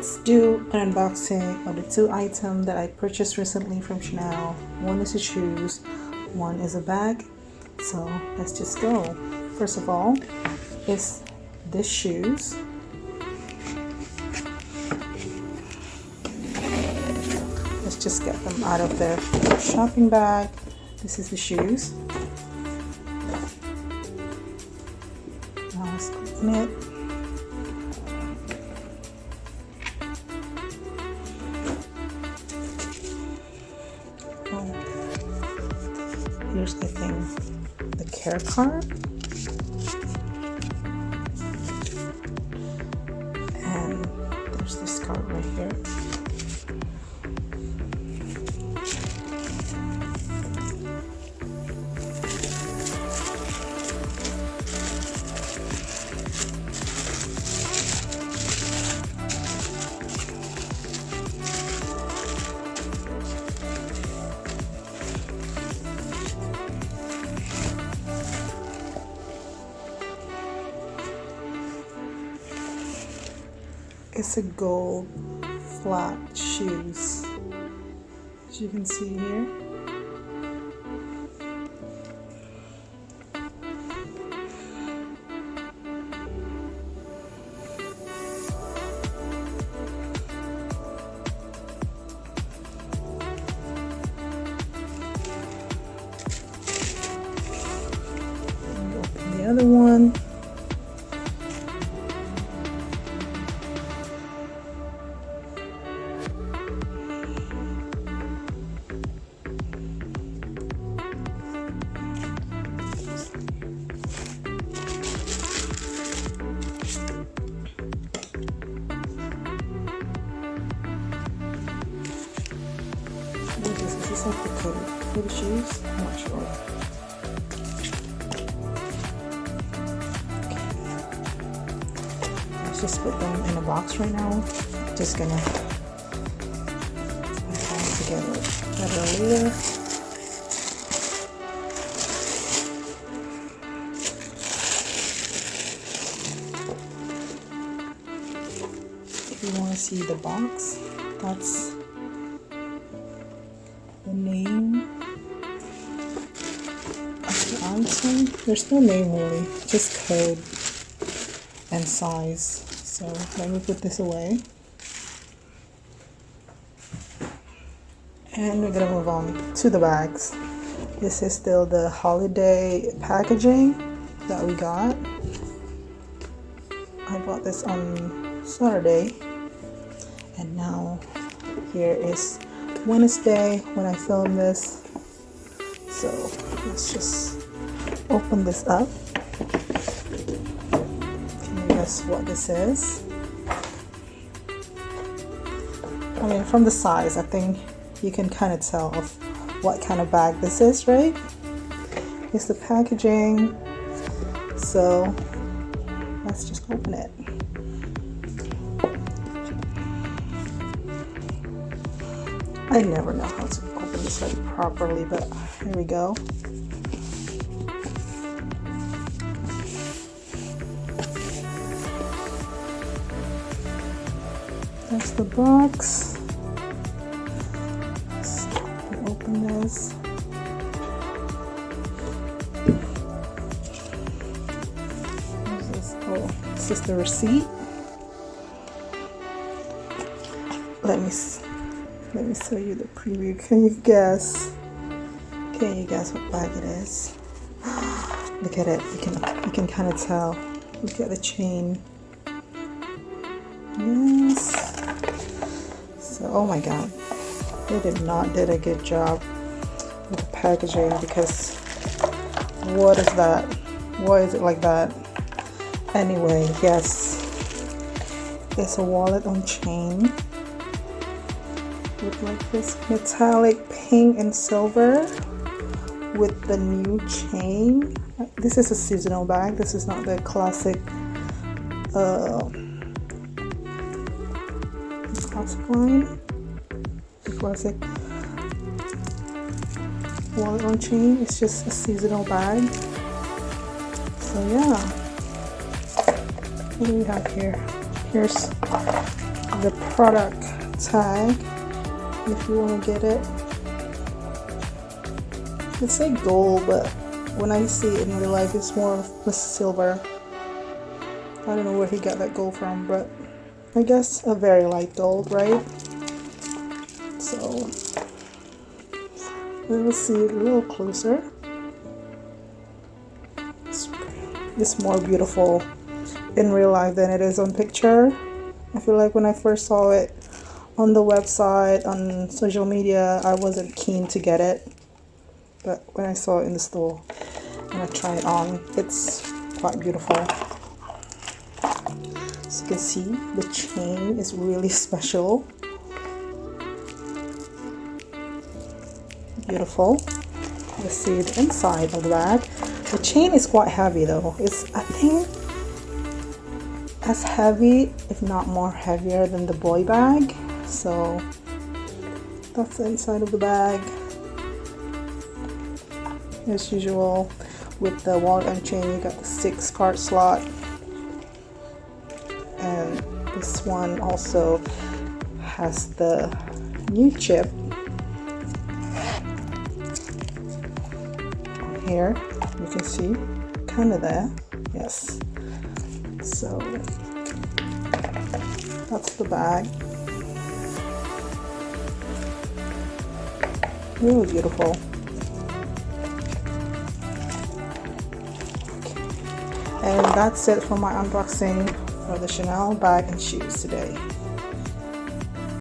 let's do an unboxing of the two items that I purchased recently from Chanel. One is the shoes, one is a bag. So let's just go. First of all, it's this shoes. Let's just get them out of their shopping bag. This is the shoes. Now let's open it. Here's the thing, the care card, and there's this card right here. It's a gold flat shoes, as you can see here. And open the other one. Is this like the code for the shoes? I'm not sure. Okay. Let's just put them in a box right now. Just gonna put them together better later. If you want to see the box, that's the name of the item. There's no name really, just code and size. So let me put this away. And we're gonna move on to the bags. This is still the holiday packaging that we got. I bought this on Saturday, and now here is Wednesday when I film this. So let's just open this up. Can you guess what this is? I mean, from the size, I think you can kind of tell of what kind of bag this is, right? It's the packaging. So let's just open it. I never know how to open this like properly, but here we go. That's the box. Let's open this. What's this? Oh, this is the receipt. Let me show you the preview. Can you guess? Can you guess what bag it is? Look at it. You can kind of tell. Look at the chain. Yes. So, oh my God, they did a good job with the packaging, because what is that? Why is it like that? Anyway, yes, it's a wallet on chain. With like this metallic pink and silver with the new chain. This is a seasonal bag. This is not the classic line. The classic wallet on chain. It's just a seasonal bag. So yeah, what do we have here? Here's the product tag if you want to get it. It's say gold, but when I see it in real life, it's more of silver. I don't know where he got that gold from, but I guess a very light gold, right? So we'll see it a little closer. It's more beautiful in real life than it is on picture. I feel like when I first saw it on the website, on social media, I wasn't keen to get it. But when I saw it in the store and I tried it on, it's quite beautiful. As you can see, the chain is really special. Beautiful. Let's see the inside of the bag. The chain is quite heavy though. It's, I think, as heavy, if not more heavier than the boy bag. So that's the inside of the bag. As usual, with the wallet and chain, you got the 6 card slot. And this one also has the new chip here. You can see kind of there. Yes. So that's the bag. Really beautiful. And that's it for my unboxing for the Chanel bag and shoes today.